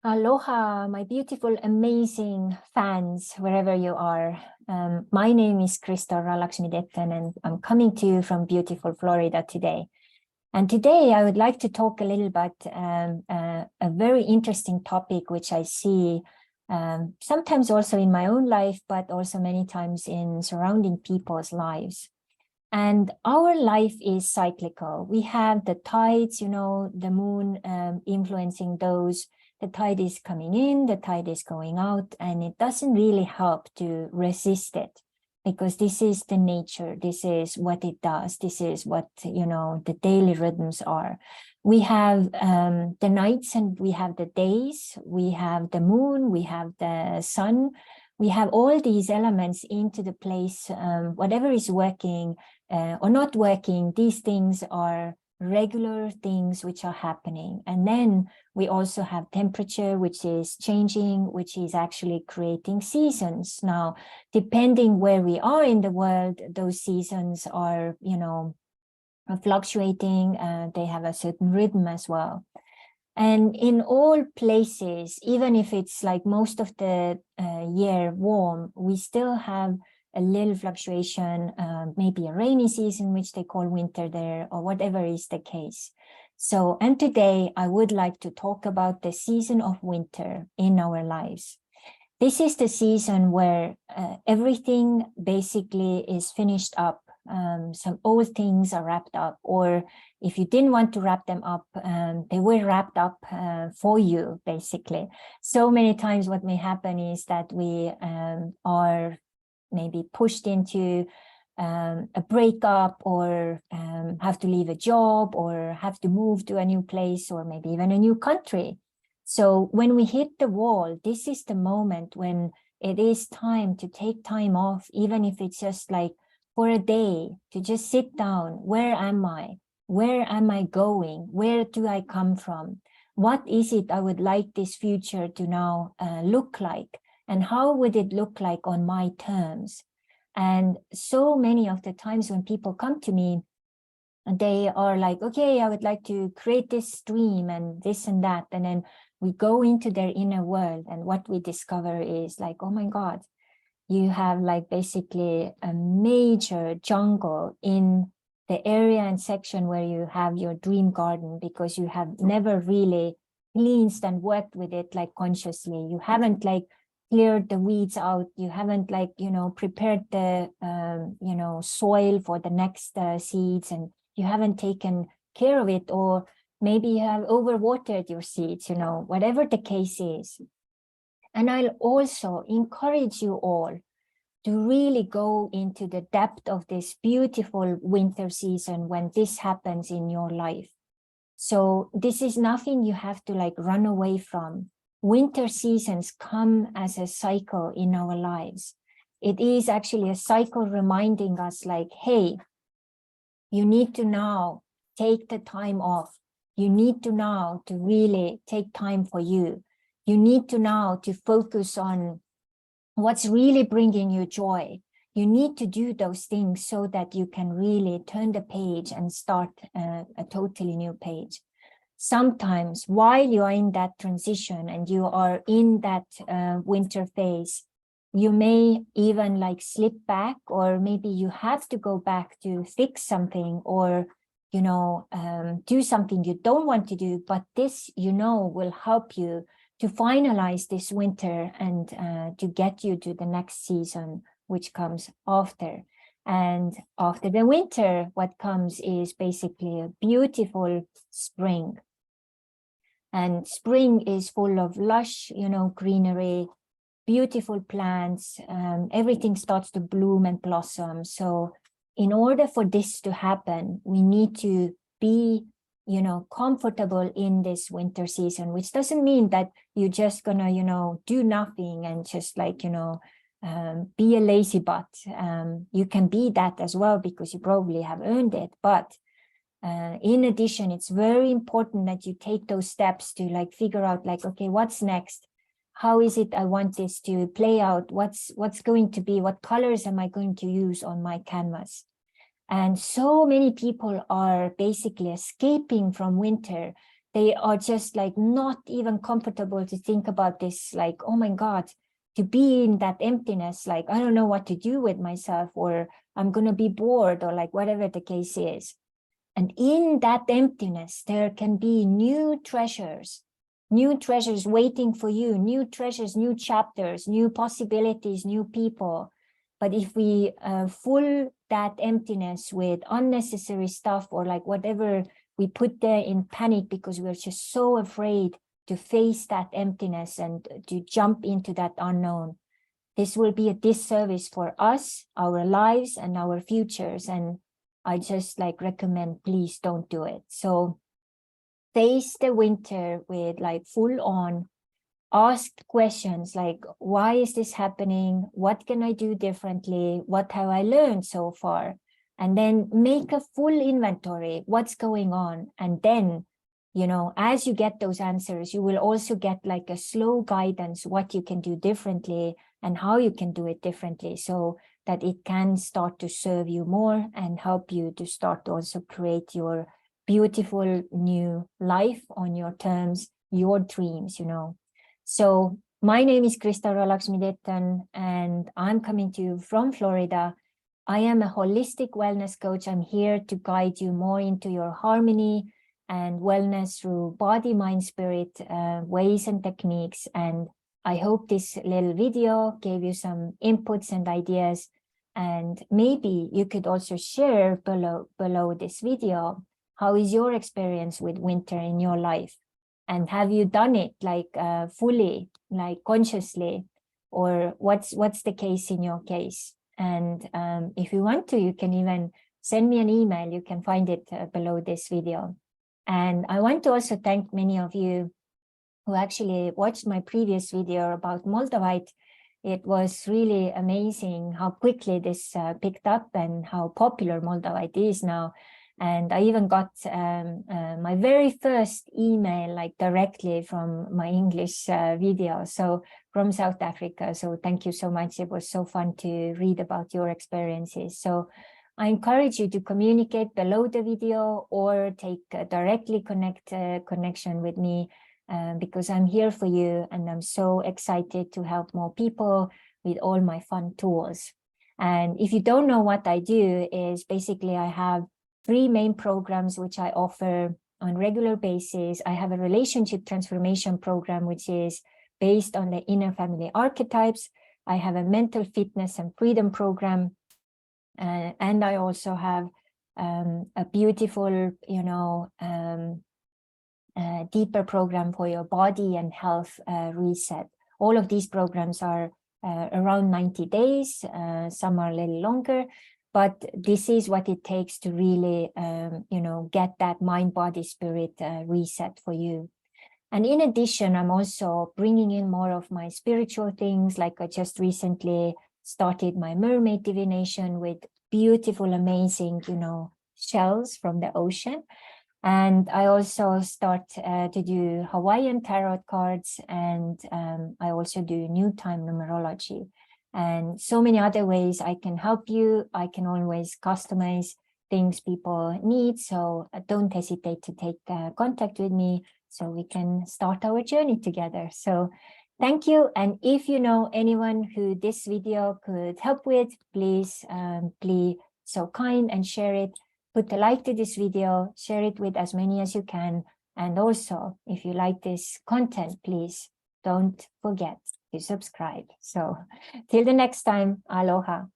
Aloha, my beautiful, amazing fans, wherever you are. My name is crystalralaksmi, and I'm coming to you from beautiful Florida today. And today I would like to talk a little about a very interesting topic, which I see sometimes also in my own life, but also many times in surrounding people's lives. And our life is cyclical. We have the tides, the moon influencing those. The tide is coming in, the tide is going out, and it doesn't really help to resist it because this is the nature. This is what it does. This is what, the daily rhythms are. We have the nights and we have the days. We have the moon, we have the sun. We have all these elements into the place. Whatever is working or not working, these things are regular things which are happening. And then we also have temperature, which is changing, which is actually creating seasons. Now, depending where we are in the world, those seasons are, fluctuating. They have a certain rhythm as well. And in all places, even if it's like most of the year warm, we still have a little fluctuation, maybe a rainy season, which they call winter there, or whatever is the case. So, and today I would like to talk about the season of winter in our lives. This is the season where everything basically is finished up. Some old things are wrapped up, or if you didn't want to wrap them up, they were wrapped up for you, basically. So many times what may happen is that we are maybe pushed into a breakup, or have to leave a job, or have to move to a new place, or maybe even a new country. So when we hit the wall, this is the moment when it is time to take time off, even if it's just like for a day, to just sit down. Where am I? Where am I going? Where do I come from? What is it I would like this future to now look like? And how would it look like on my terms? And so many of the times when people come to me, they are like, okay, I would like to create this dream and this and that. And then we go into their inner world, and what we discover is like, oh my God, you have like basically a major jungle in the area and section where you have your dream garden, because you have never really cleansed and worked with it like consciously. You haven't like cleared the weeds out. You haven't like, prepared the, soil for the next seeds, and you haven't taken care of it, or maybe you have overwatered your seeds, whatever the case is. And I'll also encourage you all to really go into the depth of this beautiful winter season when this happens in your life. So this is nothing you have to like run away from. Winter seasons come as a cycle in our lives. It is actually a cycle reminding us like, hey, you need to now take the time off. You need to now to really take time for you. You need to now to focus on what's really bringing you joy. You need to do those things so that you can really turn the page and start a totally new page. Sometimes while you are in that transition and you are in that winter phase, you may even like slip back, or maybe you have to go back to fix something, or do something you don't want to do, but this will help you to finalize this winter and to get you to the next season, which comes after. And after the winter, what comes is basically a beautiful spring. And spring is full of lush, greenery, beautiful plants. Everything starts to bloom and blossom. So in order for this to happen, we need to be comfortable in this winter season, which doesn't mean that you're just gonna, do nothing and just like, be a lazy butt. You can be that as well, because you probably have earned it. But in addition, it's very important that you take those steps to like figure out like, okay, what's next? How is it I want this to play out? What's going to be, what colors am I going to use on my canvas? And so many people are basically escaping from winter. they are just like not even comfortable to think about this, like, oh my God, to be in that emptiness, like, I don't know what to do with myself, or I'm going to be bored, or like whatever the case is. And in that emptiness, there can be new treasures waiting for you, new treasures, new chapters, new possibilities, new people. But if we fill that emptiness with unnecessary stuff, or like whatever we put there in panic because we're just so afraid to face that emptiness and to jump into that unknown, this will be a disservice for us, our lives, and our futures. And I just like recommend, please don't do it. So face the winter with like full on, ask questions like, why is this happening? What can I do differently? What have I learned so far? And then make a full inventory, what's going on. And then, you know, as you get those answers, you will also get like a slow guidance, what you can do differently and how you can do it differently, so that it can start to serve you more and help you to start to also create your beautiful new life on your terms, your dreams, you know. So my name is Crystalralaksmi, and I'm coming to you from Florida. I am a holistic wellness coach. I'm here to guide you more into your harmony and wellness through body, mind, spirit, ways and techniques. And I hope this little video gave you some inputs and ideas. And maybe you could also share below this video, how is your experience with winter in your life? And have you done it like fully, like consciously, or what's the case in your case? And if you want to, you can even send me an email. You can find it below this video. And I want to also thank many of you who actually watched my previous video about Moldavite. It was really amazing how quickly this picked up and how popular Moldavite is now. And I even got my very first email, like directly from my English video, so from South Africa. So thank you so much. It was so fun to read about your experiences. So I encourage you to communicate below the video, or take directly connection with me, because I'm here for you, and I'm so excited to help more people with all my fun tools. And if you don't know what I do, is basically I have 3 main programs which I offer on regular basis. I have a relationship transformation program, which is based on the inner family archetypes. I have a mental fitness and freedom program. And I also have a beautiful, you know, deeper program for your body and health reset. All of these programs are around 90 days. Some are a little longer. But this is what it takes to really, you know, get that mind, body, spirit reset for you. And in addition, I'm also bringing in more of my spiritual things. Like I just recently started my mermaid divination with beautiful, amazing, you know, shells from the ocean. And I also start to do Hawaiian tarot cards, and I also do new time numerology. And so many other ways I can help you. I can always customize things people need. So don't hesitate to take contact with me so we can start our journey together. So thank you. And if you know anyone who this video could help with, please be so kind and share it. Put a like to this video, share it with as many as you can. And also, if you like this content, please don't forget to subscribe. So till the next time, aloha.